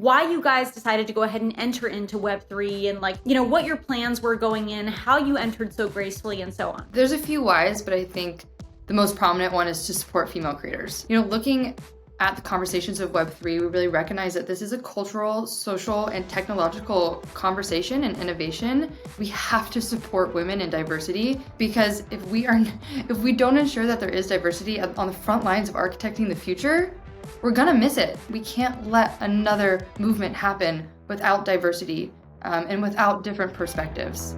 why you guys decided to go ahead and enter into Web3 and like, what your plans were going in, how you entered so gracefully and so on. There's a few whys, but I think the most prominent one is to support female creators. Looking at the conversations of Web3, we really recognize that this is a cultural, social, and technological conversation and innovation. We have to support women and diversity, because if we don't ensure that there is diversity on the front lines of architecting the future, we're gonna miss it. We can't let another movement happen without diversity and without different perspectives.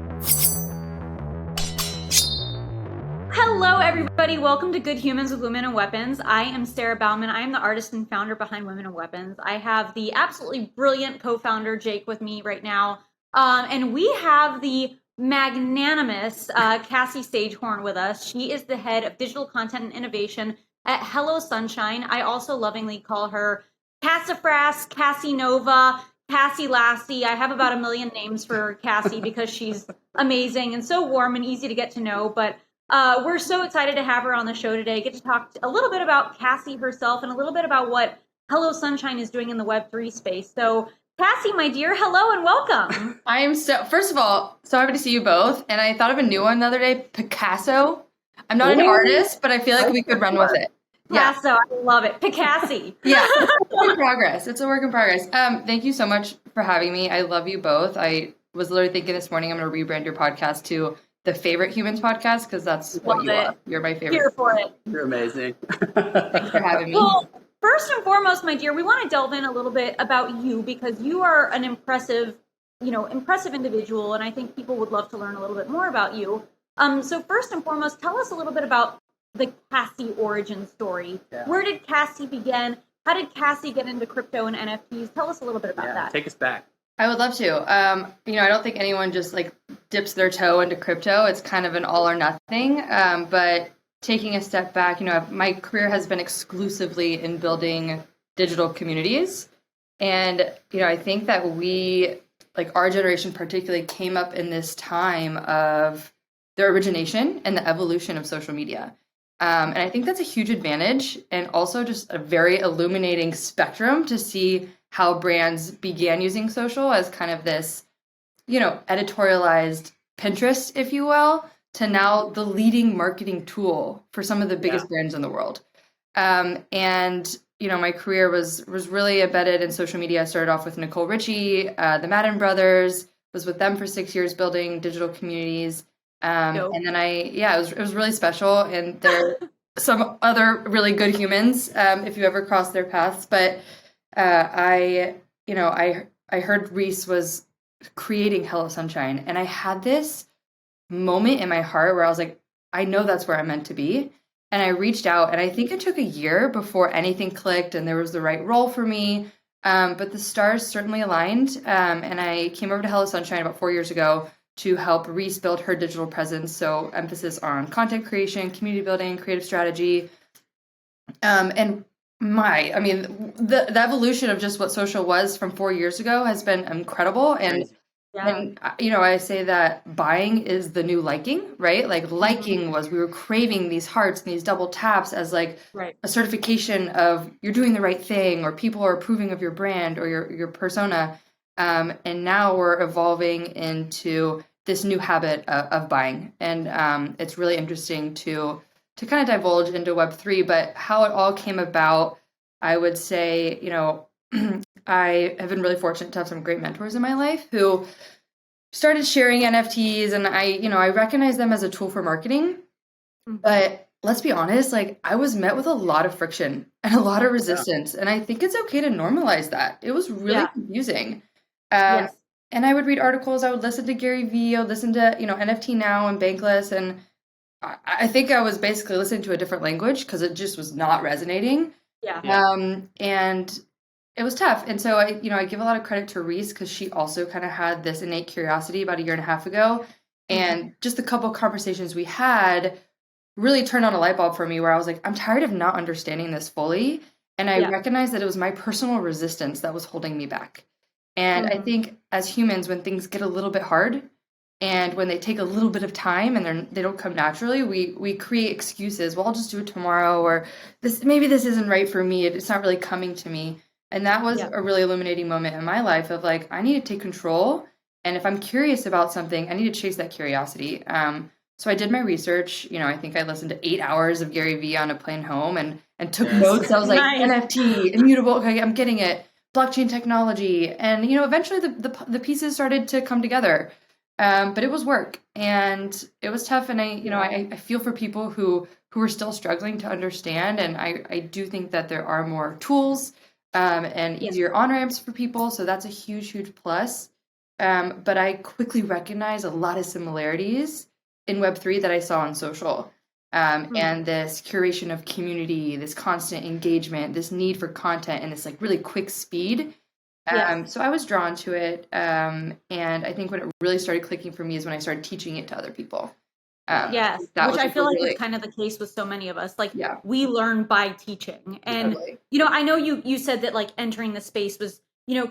Hello, everybody. Welcome to Good Humans with Women and Weapons. I am Sarah Bauman. I am the artist and founder behind Women and Weapons. I have the absolutely brilliant co-founder, Jake, with me right now. And we have the magnanimous Cassie Sagehorn with us. She is the head of digital content and innovation at Hello Sunshine. I also lovingly call her Cassafras, Cassie Nova, Cassie Lassie. I have about 1 million names for Cassie because she's amazing and so warm and easy to get to know. But we're so excited to have her on the show today, get to talk a little bit about Cassie herself and a little bit about what Hello Sunshine is doing in the Web3 space. So Cassie, my dear, hello and welcome. I am first of all, so happy to see you both. And I thought of a new one the other day, Picasso. I'm not an artist, but I feel like we could run with it. Picasso, I love it. Picassie. Yeah, it's a work in progress. It's a work in progress. Thank you so much for having me. I love you both. I was literally thinking this morning I'm going to rebrand your podcast to the Favorite Humans podcast, because that's what you are. You're my favorite. Here for it. You're amazing. Thanks for having me. Well, first and foremost, my dear, we want to delve in a little bit about you, because you are an impressive individual, and I think people would love to learn a little bit more about you. So first and foremost, tell us a little bit about the Cassie origin story. Yeah. Where did Cassie begin? How did Cassie get into crypto and NFTs? Tell us a little bit about that. Take us back. I would love to. I don't think anyone just dips their toe into crypto. It's kind of an all or nothing. But taking a step back, my career has been exclusively in building digital communities. And, I think that we, our generation particularly, came up in this time of the origination and the evolution of social media. And I think that's a huge advantage, and also just a very illuminating spectrum to see how brands began using social as kind of this, editorialized Pinterest, if you will, to now the leading marketing tool for some of the biggest brands in the world. And my career was really embedded in social media. I started off with Nicole Richie, the Madden brothers, was with them for 6 years building digital communities. And then it was really special. And there are some other really good humans, if you ever cross their paths. But I heard Reese was creating Hello Sunshine, and I had this moment in my heart where I was like, I know that's where I'm meant to be. And I reached out, and I think it took a year before anything clicked and there was the right role for me. But the stars certainly aligned. And I came over to Hello Sunshine about 4 years ago to help Reese build her digital presence. So emphasis on content creation, community building, creative strategy. The evolution of just what social was from 4 years ago has been incredible. And I say that buying is the new liking, right? Liking was, we were craving these hearts and these double taps as a certification of you're doing the right thing, or people are approving of your brand or your persona. And now we're evolving into this new habit of buying. And it's really interesting to kind of divulge into Web3, but how it all came about, I would say, I have been really fortunate to have some great mentors in my life who started sharing NFTs, and I recognize them as a tool for marketing. But let's be honest, I was met with a lot of friction and a lot of resistance. And I think it's okay to normalize that. It was really confusing. And I would read articles, I would listen to Gary Vee, I would listen to, NFT Now and Bankless. And I think I was basically listening to a different language because it just was not resonating. And it was tough. And so I give a lot of credit to Reese, because she also kind of had this innate curiosity about 1.5 years ago. And just a couple conversations we had really turned on a light bulb for me, where I was like, I'm tired of not understanding this fully. And I recognized that it was my personal resistance that was holding me back. And I think as humans, when things get a little bit hard and when they take a little bit of time and they don't come naturally, we create excuses. Well, I'll just do it tomorrow, or this isn't right for me. It's not really coming to me. And that was a really illuminating moment in my life of like, I need to take control. And if I'm curious about something, I need to chase that curiosity. So I did my research. I think I listened to 8 hours of Gary Vee on a plane home and took notes. I was like, NFT, immutable. Okay, I'm getting it. Blockchain technology. And, eventually the pieces started to come together. But it was work and it was tough. And I feel for people who are still struggling to understand. And I do think that there are more tools and easier on-ramps for people. So that's a huge, huge plus. But I quickly recognize a lot of similarities in Web3 that I saw on social. And this curation of community, this constant engagement, this need for content, and this like really quick speed. So I was drawn to it. And I think when it really started clicking for me is when I started teaching it to other people. Which I feel like is kind of the case with so many of us. Like we learn by teaching. And, I know you said that like entering the space was,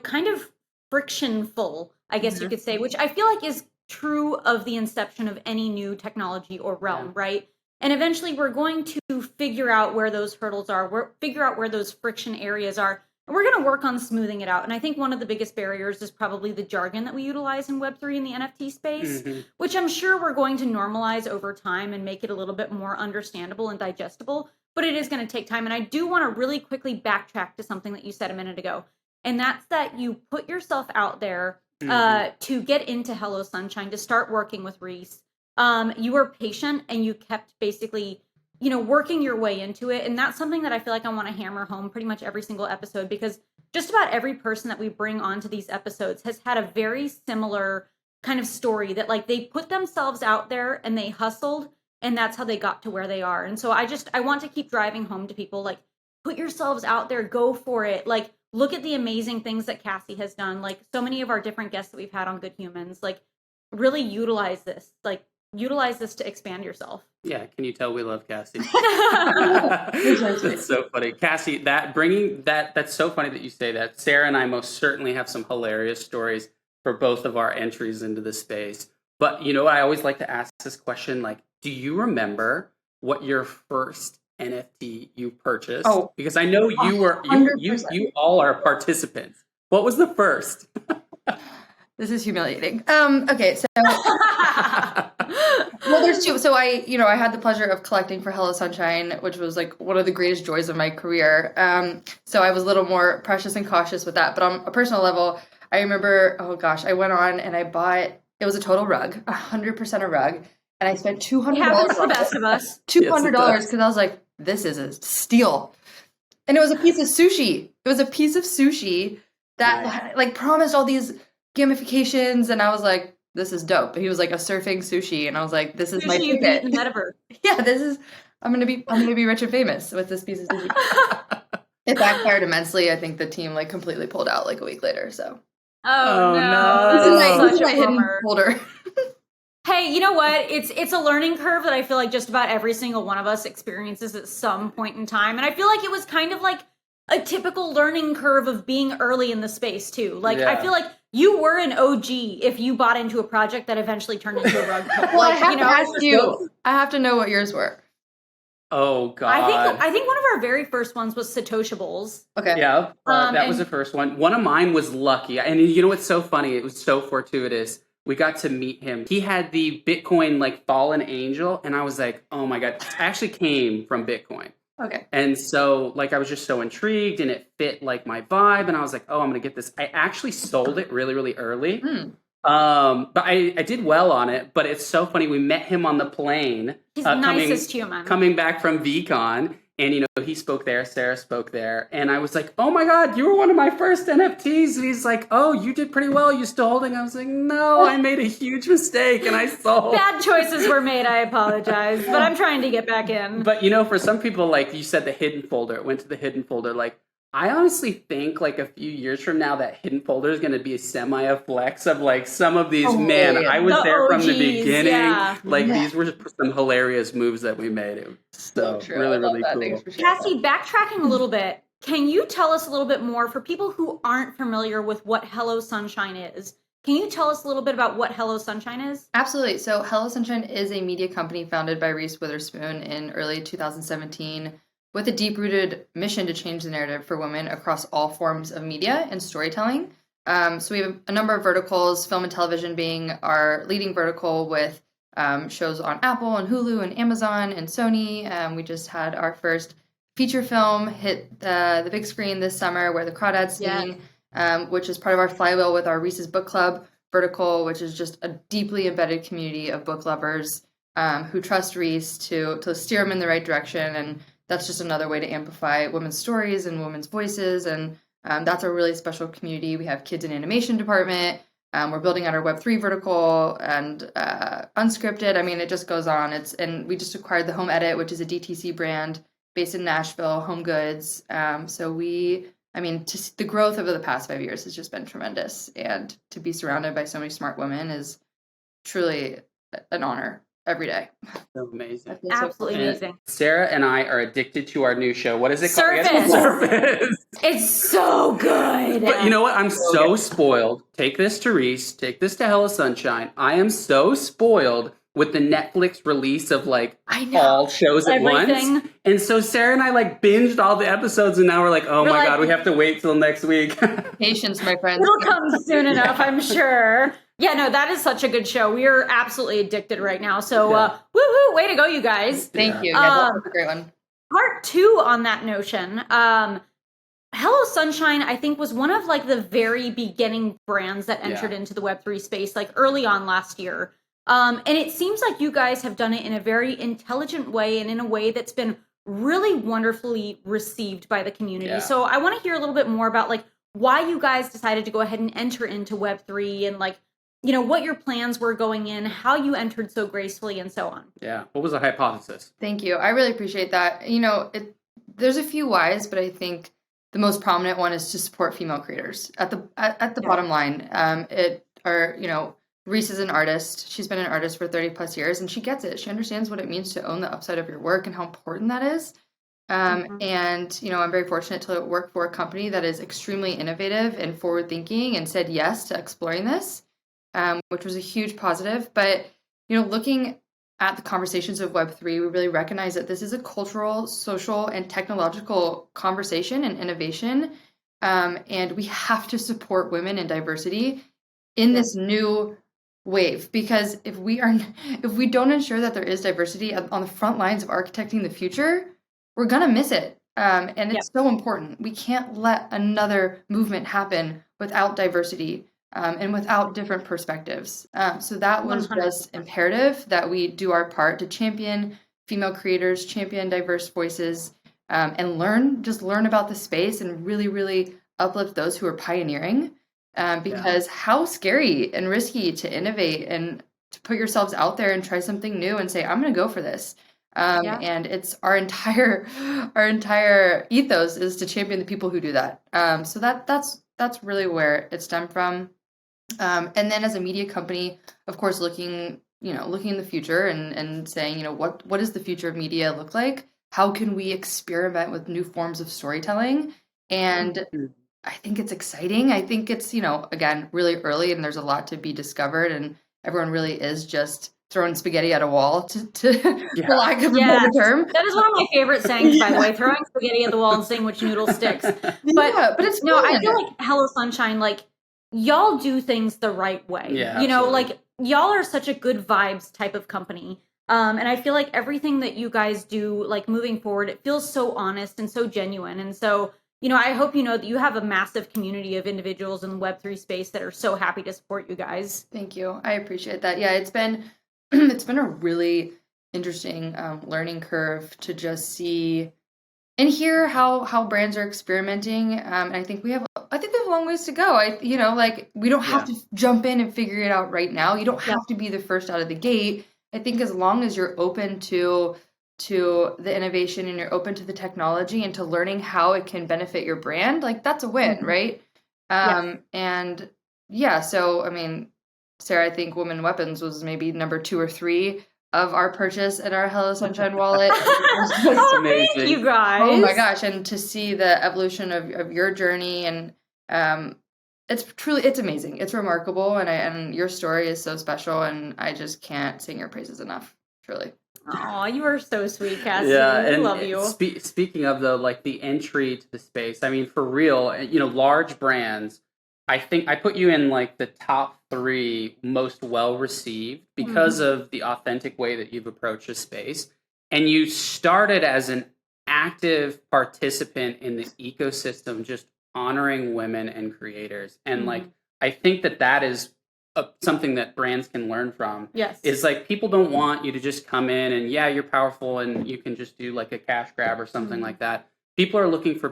kind of frictionful, I guess you could say, which I feel like is true of the inception of any new technology or realm, right? And eventually we're going to figure out where those hurdles are, figure out where those friction areas are. And we're going to work on smoothing it out. And I think one of the biggest barriers is probably the jargon that we utilize in Web3 in the NFT space, which I'm sure we're going to normalize over time and make it a little bit more understandable and digestible. But it is going to take time. And I do want to really quickly backtrack to something that you said a minute ago. And that's that you put yourself out there to get into Hello Sunshine, to start working with Reese. You were patient and you kept basically working your way into it. And that's something that I feel like I want to hammer home pretty much every single episode, because just about every person that we bring onto these episodes has had a very similar kind of story that like they put themselves out there and they hustled and that's how they got to where they are. And so I want to keep driving home to people like, put yourselves out there, go for it. Like, look at the amazing things that Cassie has done. Like so many of our different guests that we've had on Good Humans, like really utilize this to expand yourself. Yeah, can you tell we love Cassie? It's so funny. Cassie, that's so funny that you say that. Sarah and I most certainly have some hilarious stories for both of our entries into the space. But I always like to ask this question, like, do you remember what your first NFT you purchased? Oh, because I know you all are participants. What was the first? This is humiliating. Okay, so well, there's two. So I had the pleasure of collecting for Hello Sunshine, which was like one of the greatest joys of my career. So I was a little more precious and cautious with that. But on a personal level, I remember, oh gosh, I went on and I bought. It was a total rug, 100% a rug, and I spent $200. Happens to the best of us. $200 because I was like, this is a steal, and it was a piece of sushi. It was a piece of sushi that like promised all these gamifications, and I was like, this is dope. But he was like a surfing sushi, and I was like, this is my ticket. In the metaverse. Yeah, I'm gonna be rich and famous with this piece of sushi. It backfired immensely. I think the team like completely pulled out like a week later. So oh no. This is my hidden folder. Hey, you know what? It's a learning curve that I feel like just about every single one of us experiences at some point in time. And I feel like it was kind of like a typical learning curve of being early in the space too. Like I feel like you were an OG if you bought into a project that eventually turned into a rug. Well, like, I have to ask you. I have to know what yours were. Oh God! I think one of our very first ones was Satoshables. Okay. Yeah, that was the first one. One of mine was Lucky, and you know what's so funny? It was so fortuitous. We got to meet him. He had the Bitcoin like fallen angel, and I was like, oh my God! It actually came from Bitcoin. Okay. And so like I was just so intrigued, and it fit like my vibe, and I was like, oh, I'm gonna get this. I actually sold it really, really early. But I did well on it. But it's so funny. We met him on the plane. He's the nicest human. Coming back from VCon. And, he spoke there. Sarah spoke there. And I was like, oh, my God, you were one of my first NFTs. And he's like, oh, you did pretty well. You still holding? I was like, no, I made a huge mistake. And I sold. Bad choices were made. I apologize. But I'm trying to get back in. But, for some people, like you said, the hidden folder. It went to the hidden folder. Like, I honestly think like a few years from now that hidden folder is going to be a flex of like some of these, I was there from the beginning. Yeah. Like these were some hilarious moves that we made. It was so really, really cool. Cassie, backtracking a little bit, can you tell us a little bit more for people who aren't familiar with what Hello Sunshine is? Can you tell us a little bit about what Hello Sunshine is? Absolutely. So Hello Sunshine is a media company founded by Reese Witherspoon in early 2017. with a deep-rooted mission to change the narrative for women across all forms of media and storytelling. So we have a number of verticals, film and television being our leading vertical, with shows on Apple and Hulu and Amazon and Sony. We just had our first feature film hit the big screen this summer, Where the Crawdads Sing, which is part of our flywheel with our Reese's Book Club vertical, which is just a deeply embedded community of book lovers who trust Reese to steer them in the right direction. And that's just another way to amplify women's stories and women's voices. And that's a really special community. We have kids in animation department. We're building out our Web3 vertical and unscripted. I mean, it just goes on. And we just acquired The Home Edit, which is a DTC brand based in Nashville, home goods. The growth over the past 5 years has just been tremendous. And to be surrounded by so many smart women is truly an honor every day. So amazing. Absolutely amazing. Sarah and I are addicted to our new show. What is it called? Surface. Surface. It's so good. But you know what? I'm so spoiled. Take this to Reese. Take this to Hella Sunshine. I am so spoiled with the Netflix release of all shows at once. And so Sarah and I binged all the episodes, and now we're like, oh my God, we have to wait till next week. Patience, my friends. It'll come soon enough, I'm sure. Yeah, no, that is such a good show. We are absolutely addicted right now. So, woohoo, way to go, you guys. Thank you. Yeah, that's a great one. Part 2 on that notion. Hello Sunshine, I think, was one of the very beginning brands that entered into the Web3 space, early on last year. And it seems like you guys have done it in a very intelligent way and in a way that's been really wonderfully received by the community. Yeah. So I want to hear a little bit more about why you guys decided to go ahead and enter into Web3 and what your plans were going in, how you entered so gracefully, and so on. Yeah. What was the hypothesis? Thank you. I really appreciate that. There's a few whys, but I think the most prominent one is to support female creators. At the bottom line, Reese is an artist. She's been an artist for 30 plus years, and she gets it. She understands what it means to own the upside of your work and how important that is. And, I'm very fortunate to work for a company that is extremely innovative and forward thinking and said yes to exploring this, which was a huge positive. But, looking at the conversations of Web3, we really recognize that this is a cultural, social, and technological conversation and innovation. And we have to support women and diversity in this new wave, because if we don't ensure that there is diversity on the front lines of architecting the future, we're gonna miss it. And it's so important. We can't let another movement happen without diversity and without different perspectives. So that was 100%. Just imperative that we do our part to champion female creators, champion diverse voices, and learn about the space and really, really uplift those who are pioneering. Because how scary and risky to innovate and to put yourselves out there and try something new and say, I'm going to go for this. And it's our entire ethos is to champion the people who do that. So that's really where it stemmed from. And then as a media company, of course, looking in the future and saying, what does the future of media look like? How can we experiment with new forms of storytelling? And I think it's exciting. I think it's, again, really early and there's a lot to be discovered, and everyone really is just throwing spaghetti at a wall for lack of a better term. That is one of my favorite sayings, by the way, throwing spaghetti at the wall and seeing which noodle sticks. But it's fun. I feel like Hello Sunshine, y'all do things the right way. Yeah, y'all are such a good vibes type of company. And I feel like everything that you guys do, moving forward, it feels so honest and so genuine. And so, I hope that you have a massive community of individuals in the Web3 space that are so happy to support you guys. Thank you. I appreciate that. Yeah, it's been a really interesting learning curve to just see and hear how brands are experimenting. And I think we have a long ways to go. We don't have to jump in and figure it out right now. You don't have to be the first out of the gate. I think as long as you're open to the innovation and you're open to the technology and to learning how it can benefit your brand, that's a win, right? So Sarah, I think Women Weapons was maybe number 2 or 3 of our purchase in our Hello Sunshine wallet. Amazing. Thank you guys. Oh my gosh. And to see the evolution of your journey, and it's amazing. It's remarkable. And your story is so special, and I just can't sing your praises enough. truly. Oh, you are so sweet, Cassie. Yeah, We and love you. Speaking of the entry to the space, I mean, for real, large brands. I think I put you in like the top 3 most well received because of the authentic way that you've approached the space, and you started as an active participant in the ecosystem, just honoring women and creators, and like I think that is something that brands can learn from. Yes. Is like people don't want you to just come in and you're powerful and you can just do like a cash grab or something like that. People are looking for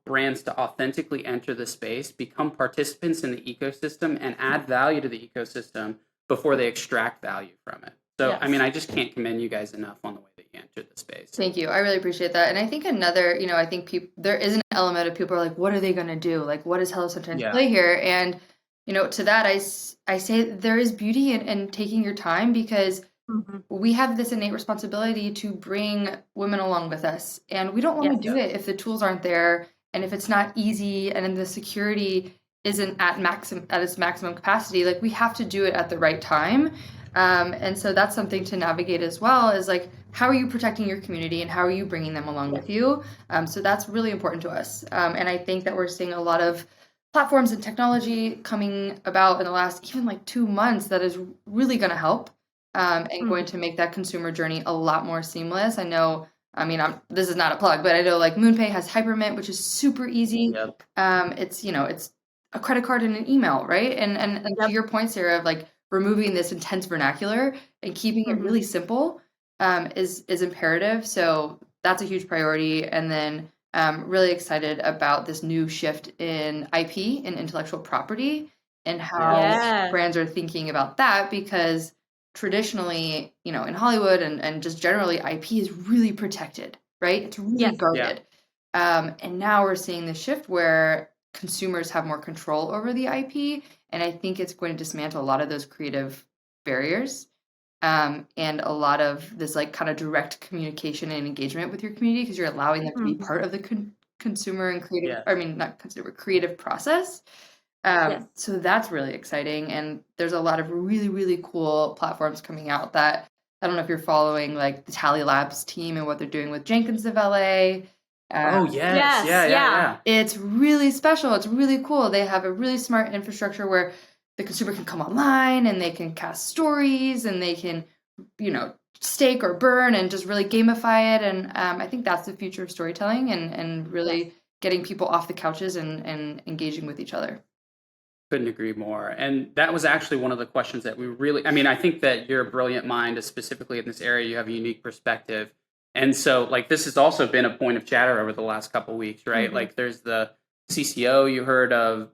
brands to authentically enter the space, become participants in the ecosystem, and add value to the ecosystem before they extract value from it. So, Yes. I mean, I just can't commend you guys enough on the way that you entered the space. Thank you. I really appreciate that. And I think another, I think there is an element of people are like, what are they going to do? Like, what is Hello Sunshine play here? And, to that, I say there is beauty in taking your time, because we have this innate responsibility to bring women along with us. And we don't want to do it if the tools aren't there, and if it's not easy, and then the security isn't at its maximum capacity. Like, we have to do it at the right time. And so that's something to navigate as well, is like, how are you protecting your community and how are you bringing them along with you? So that's really important to us. And I think that we're seeing a lot of platforms and technology coming about in the last even like 2 months that is really going to help and going to make that consumer journey a lot more seamless. I know, this is not a plug, but I know like MoonPay has Hypermint, which is super easy. Yep. It's a credit card and an email, right? And to your point, Sarah, of like removing this intense vernacular and keeping it really simple is imperative. So that's a huge priority. And then really excited about this new shift in IP and intellectual property and how brands are thinking about that, because traditionally, in Hollywood and just generally, IP is really protected, right? It's really guarded. And now we're seeing the shift where consumers have more control over the IP. And I think it's going to dismantle a lot of those creative barriers and a lot of this like kind of direct communication and engagement with your community, because you're allowing them to be part of the consumer and creative, not consumer, creative process. So that's really exciting. And there's a lot of really, really cool platforms coming out that I don't know if you're following, like the Tally Labs team and what they're doing with Jenkins of LA. Yeah. It's really special. It's really cool. They have a really smart infrastructure where the consumer can come online and they can cast stories and they can, stake or burn and just really gamify it. And I think that's the future of storytelling and really getting people off the couches and engaging with each other. Couldn't agree more. And that was actually one of the questions that we really, I think that you're a brilliant mind, specifically in this area. You have a unique perspective. And so, like, this has also been a point of chatter over the last couple of weeks, right? Like, there's the CCO you heard of,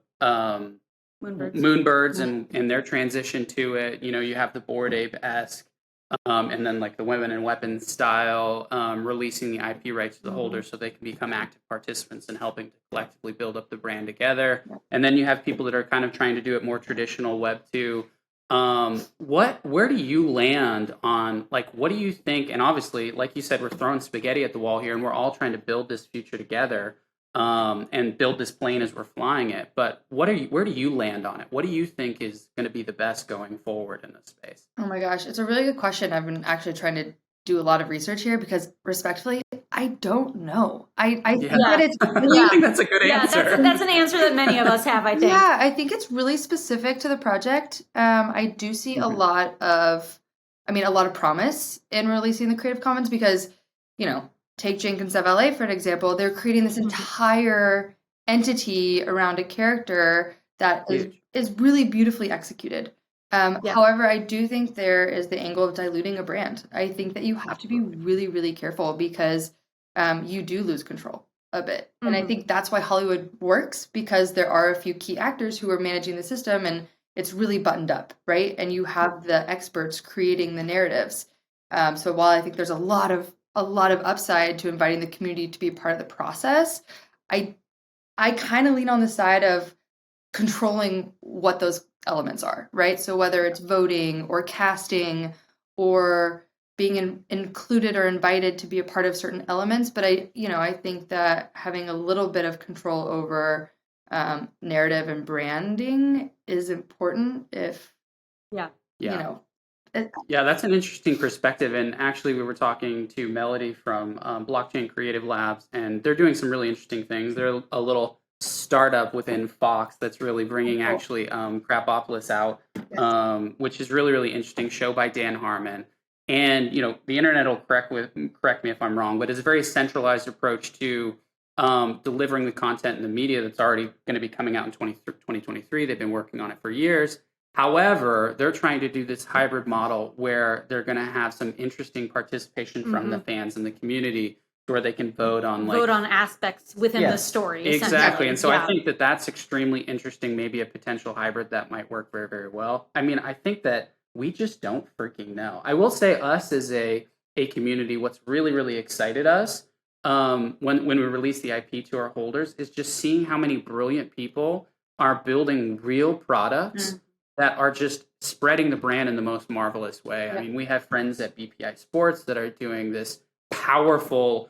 Moonbirds and their transition to it. You have the Bored Ape-esque, and then like the Women in Weapons style, releasing the IP rights to the holder so they can become active participants in helping to collectively build up the brand together. And then you have people that are kind of trying to do it more traditional Web 2. Where do you land on, like, what do you think? And obviously, like you said, we're throwing spaghetti at the wall here and we're all trying to build this future together, and build this plane as we're flying it. But where do you land on it? What do you think is going to be the best going forward in this space? Oh my gosh, it's a really good question. I've been actually trying to do a lot of research here because, respectfully, I don't know. I think that it's really, I think that's a good answer. That's an answer that many of us have, I think. Yeah, I think it's really specific to the project. I do see a lot of promise in releasing the Creative Commons because, take Jenkins of LA for an example. They're creating this entire entity around a character that is really beautifully executed. However, I do think there is the angle of diluting a brand. I think that you have to be really, really careful because you do lose control a bit. And I think that's why Hollywood works, because there are a few key actors who are managing the system and it's really buttoned up, right? And you have the experts creating the narratives. So while I think there's a lot of upside to inviting the community to be a part of the process, I kind of lean on the side of controlling what those elements are, right? So whether it's voting or casting or being included or invited to be a part of certain elements, but I think that having a little bit of control over narrative and branding is important if Yeah, that's an interesting perspective. And actually, we were talking to Melody from Blockchain Creative Labs, and they're doing some really interesting things. They're a little startup within Fox that's really bringing actually Crapopolis out, which is really, really interesting. Show by Dan Harmon. And, the internet will correct me if I'm wrong, but it's a very centralized approach to delivering the content and the media that's already going to be coming out in 2023. They've been working on it for years. However, they're trying to do this hybrid model where they're going to have some interesting participation from the fans and the community where they can vote on aspects within the story. Exactly. And so I think that that's extremely interesting, maybe a potential hybrid that might work very, very well. I mean, I think that we just don't freaking know. I will say us as a community, what's really, really excited us when we release the IP to our holders is just seeing how many brilliant people are building real products that are just spreading the brand in the most marvelous way. I mean, we have friends at BPI Sports that are doing this powerful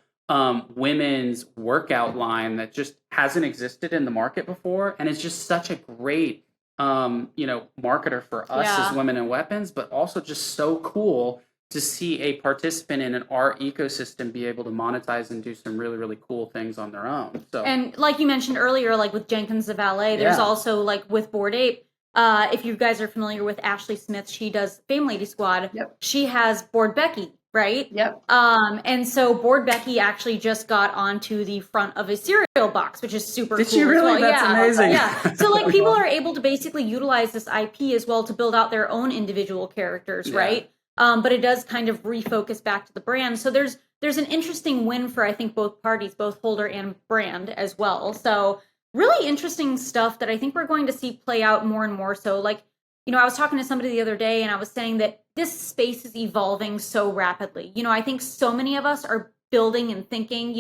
women's workout line that just hasn't existed in the market before. And it's just such a great, marketer for us as Women in Weapons, but also just so cool to see a participant in an art ecosystem be able to monetize and do some really, really cool things on their own. So, and like you mentioned earlier, like with Jenkins the Valet, there's also like with Bored Ape, if you guys are familiar with Ashley Smith, she does Fame Lady Squad. Yep. She has Bored Becky, right? Yep. And so Bored Becky actually just got onto the front of a cereal box, which is super cool. Did she really? That's amazing. Yeah. So like people are able to basically utilize this IP as well to build out their own individual characters, right? But it does kind of refocus back to the brand. So there's an interesting win for, I think, both parties, both holder and brand as well. So really interesting stuff that I think we're going to see play out more and more. So like, I was talking to somebody the other day and I was saying that this space is evolving so rapidly. I think so many of us are building and thinking,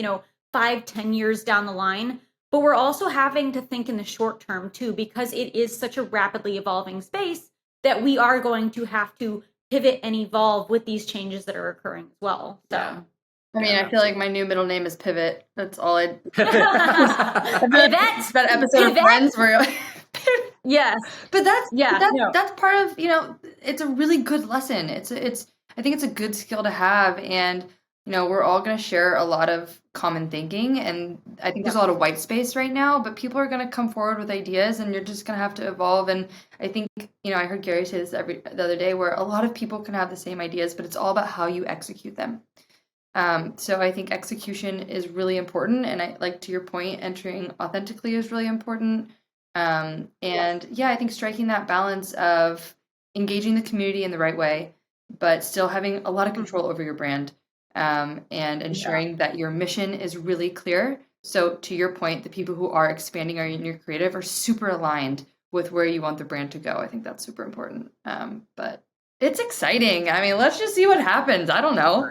5-10 years down the line, but we're also having to think in the short term too, because it is such a rapidly evolving space that we are going to have to pivot and evolve with these changes that are occurring as well. So. I mean, I feel like my new middle name is Pivot. That's all I. Pivot. That episode of Friends where. Yes, but that's part of it's a really good lesson. It's I think it's a good skill to have, and we're all going to share a lot of common thinking, and I think there's a lot of white space right now. But people are going to come forward with ideas, and you're just going to have to evolve. And I think I heard Gary say this the other day, where a lot of people can have the same ideas, but it's all about how you execute them. So I think execution is really important, and I like to your point, entering authentically is really important. I think striking that balance of engaging the community in the right way, but still having a lot of control over your brand, and ensuring that your mission is really clear. So to your point, the people who are expanding in your creative are super aligned with where you want the brand to go. I think that's super important. But it's exciting. I mean, let's just see what happens. I don't know.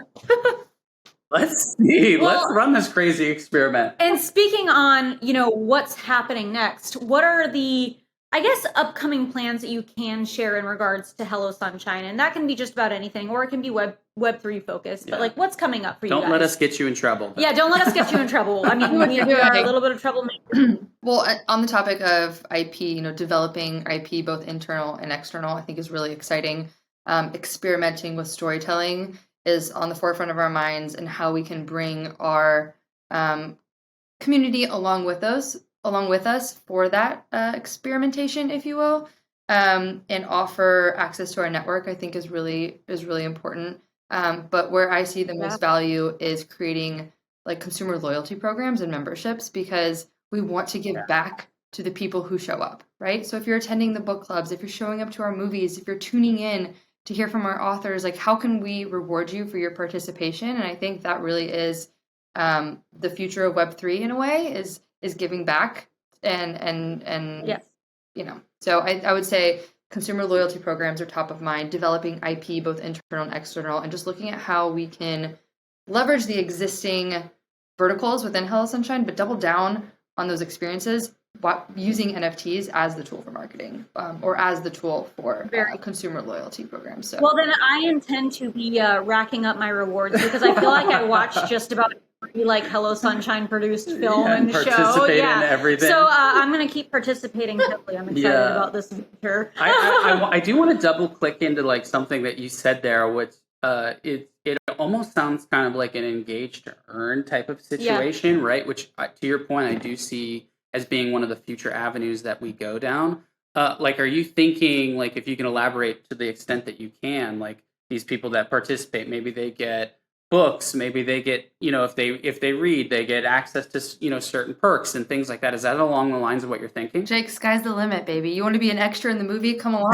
Let's see. Let's run this crazy experiment. And speaking on, what's happening next, what are the, I guess, upcoming plans that you can share in regards to Hello Sunshine? And that can be just about anything, or it can be Web3 focused. But like, what's coming up for you guys? Don't let us get you in trouble. Yeah, don't let us get you in trouble. I mean, we are a little bit of troublemakers. Well, on the topic of IP, developing IP, both internal and external, I think is really exciting. Experimenting with storytelling is on the forefront of our minds, and how we can bring our community along with us for that experimentation, if you will, and offer access to our network, I think is really important. But where I see the most value is creating like consumer loyalty programs and memberships, because we want to give back to the people who show up, right? So if you're attending the book clubs, if you're showing up to our movies, if you're tuning in to hear from our authors, like how can we reward you for your participation? And I think that really is the future of Web3 in a way, is giving back and so I would say consumer loyalty programs are top of mind, developing IP, both internal and external, and just looking at how we can leverage the existing verticals within Hello Sunshine, but double down on those experiences using NFTs as the tool for marketing, or as the tool for consumer loyalty programs. So. Well, then I intend to be racking up my rewards, because I feel like I watch just about every like Hello Sunshine produced film and show. Participate in everything. So I'm going to keep participating heavily. I'm excited about this future. I do want to double click into like something that you said there, which it almost sounds kind of like an engage to earn type of situation, right? Which to your point, I do see as being one of the future avenues that we go down. Like, are you thinking, like, if you can elaborate to the extent that you can, like these people that participate, maybe they get books, maybe they get, if they read, they get access to, certain perks and things like that. Is that along the lines of what you're thinking? Jake, sky's the limit, baby. You want to be an extra in the movie? Come along.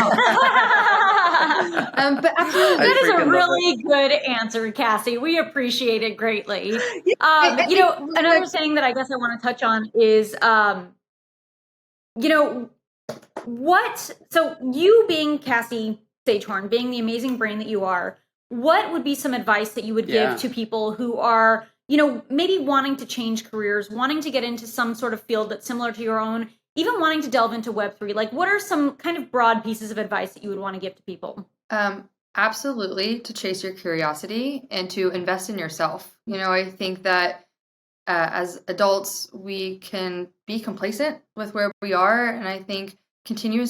But absolutely, that is a really good answer, Cassie. We appreciate it greatly. Another thing that I guess I want to touch on is, so you being Cassie Sagehorn, being the amazing brain that you are, what would be some advice that you would give to people who are, maybe wanting to change careers, wanting to get into some sort of field that's similar to your own, even wanting to delve into Web3? Like, what are some kind of broad pieces of advice that you would want to give to people? Absolutely, to chase your curiosity and to invest in yourself. I think that as adults, we can be complacent with where we are. And I think continuing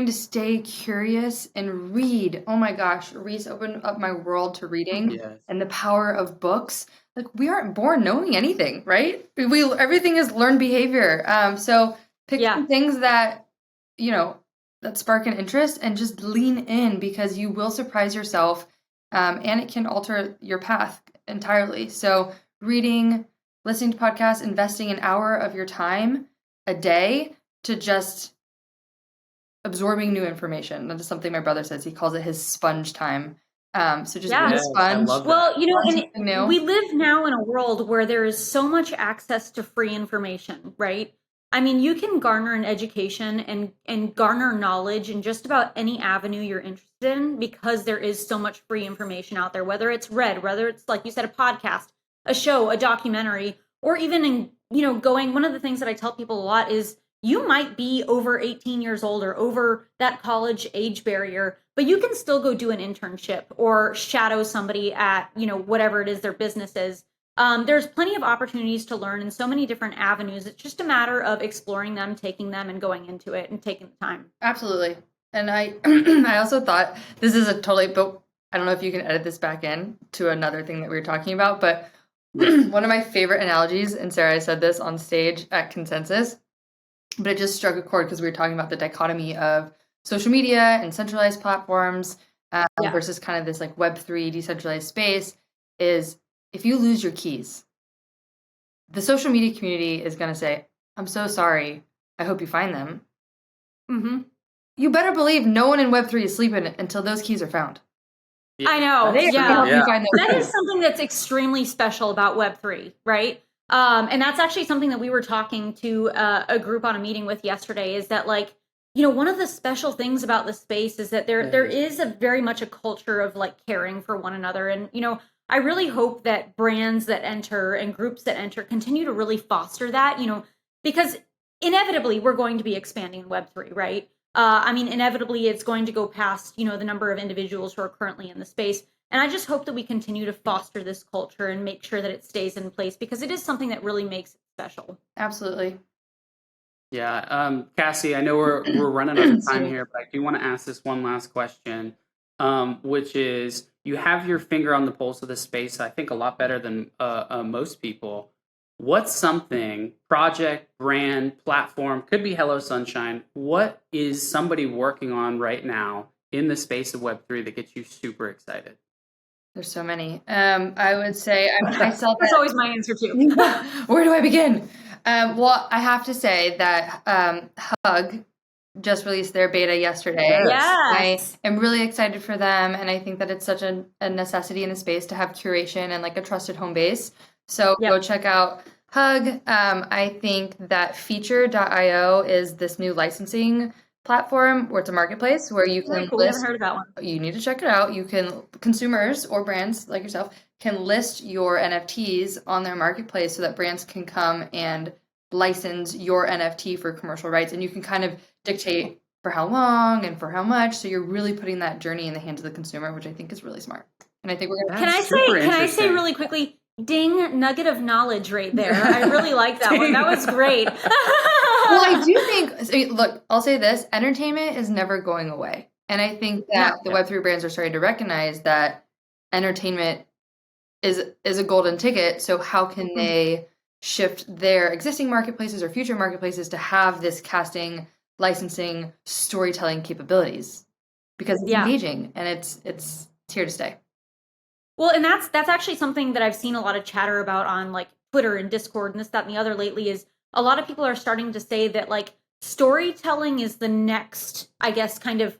to stay curious and read. Oh my gosh, Reese opened up my world to reading and the power of books. Like, we aren't born knowing anything, right? Everything is learned behavior. So pick some things that, that spark an interest and just lean in, because you will surprise yourself, and it can alter your path entirely. So reading, listening to podcasts, investing an hour of your time a day to just absorbing new information. That is something my brother says. He calls it his sponge time. So just be a sponge. Well, and we live now in a world where there is so much access to free information, right? I mean, you can garner an education and garner knowledge in just about any avenue you're interested in, because there is so much free information out there, whether it's read, whether it's, like you said, a podcast, a show, a documentary, or even in, one of the things that I tell people a lot is, you might be over 18 years old or over that college age barrier, but you can still go do an internship or shadow somebody at, whatever it is their business is. There's plenty of opportunities to learn in so many different avenues. It's just a matter of exploring them, taking them, and going into it and taking the time. Absolutely. And I I also thought this is but I don't know if you can edit this back in to another thing that we were talking about, but one of my favorite analogies, and Sarah, I said this on stage at Consensus, but it just struck a chord because we were talking about the dichotomy of social media and centralized platforms versus kind of this like Web3 decentralized space, is if you lose your keys, the social media community is going to say, I'm so sorry. I hope you find them. Mm-hmm. You better believe no one in Web3 is sleeping until those keys are found. I know. That is something that's extremely special about Web3, right? And that's actually something that we were talking to a group on a meeting with yesterday, is that, like, one of the special things about the space is that there is a very much a culture of like caring for one another. And, I really hope that brands that enter and groups that enter continue to really foster that, because inevitably we're going to be expanding in Web3, right? Inevitably it's going to go past, the number of individuals who are currently in the space. And I just hope that we continue to foster this culture and make sure that it stays in place, because it is something that really makes it special. Absolutely. Yeah. Cassie, I know we're running out of time here, but I do want to ask this one last question, which is, you have your finger on the pulse of the space, I think a lot better than most people. What's something, project, brand, platform, could be Hello Sunshine, what is somebody working on right now in the space of Web3 that gets you super excited? There's so many. I would say that's always my answer too. Where do I begin? Well, I have to say that Hug just released their beta yesterday. Yes. I am really excited for them, and I think that it's such a necessity in the space to have curation and like a trusted home base. So go check out Hug. I think that Feature.io is this new licensing platform where it's a marketplace where you can list. We haven't heard of that one. You need to check it out. Consumers or brands like yourself can list your NFTs on their marketplace so that brands can come and license your NFT for commercial rights, and you can kind of dictate for how long and for how much. So you're really putting that journey in the hands of the consumer, which I think is really smart. And I think we're going to. Can I say really quickly? Ding, nugget of knowledge right there. I really like that one. That was great. Well, I do think, look, I'll say this, entertainment is never going away. And I think that the Web3 brands are starting to recognize that entertainment is a golden ticket. So how can they shift their existing marketplaces or future marketplaces to have this casting, licensing, storytelling capabilities? Because it's engaging and it's here to stay. Well, and that's actually something that I've seen a lot of chatter about on like Twitter and Discord and this, that, and the other lately is a lot of people are starting to say that like storytelling is the next, I guess, kind of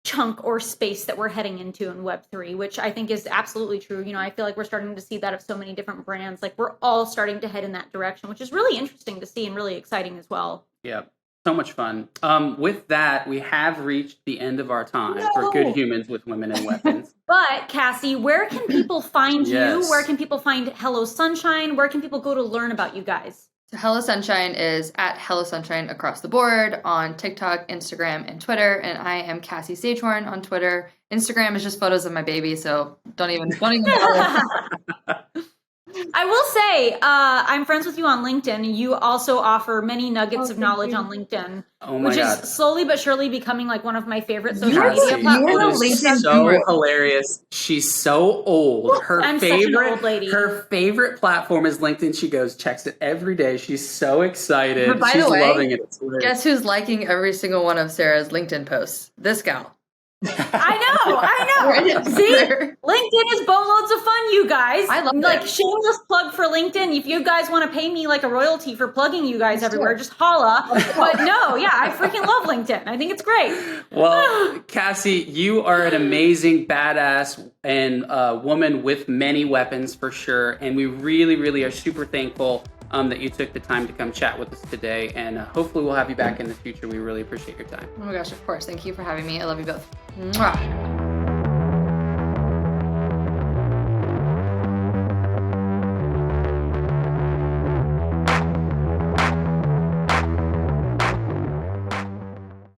chunk or space that we're heading into in Web3, which I think is absolutely true. You know, I feel like we're starting to see that of so many different brands. Like we're all starting to head in that direction, which is really interesting to see and really exciting as well. Yeah. So much fun. With that, we have reached the end of our time for Good Humans with Women and Weapons. But Cassie, where can people find you? Where can people find Hello Sunshine? Where can people go to learn about you guys? So Hello Sunshine is at Hello Sunshine across the board on TikTok, Instagram, and Twitter. And I am Cassie Sagehorn on Twitter. Instagram is just photos of my baby, so don't even bother. I will say, I'm friends with you on LinkedIn. You also offer many nuggets of knowledge on LinkedIn, which is slowly but surely becoming like one of my favorite social media platforms. She's so hilarious. She's so old. I'm such an old lady. Her favorite platform is LinkedIn. She checks it every day. She's so excited. But by She's the way, loving it. Guess who's liking every single one of Sarah's LinkedIn posts? This gal. I know. See, LinkedIn is boatloads of fun, you guys. I love it. Like shameless plug for LinkedIn. If you guys want to pay me like a royalty for plugging you guys everywhere, just holla. But no, I freaking love LinkedIn. I think it's great. Well, Cassie, you are an amazing badass and woman with many weapons for sure, and we really, really are super thankful that you took the time to come chat with us today, and hopefully we'll have you back in the future. We really appreciate your time. Oh my gosh, of course. Thank you for having me. I love you both. Mwah.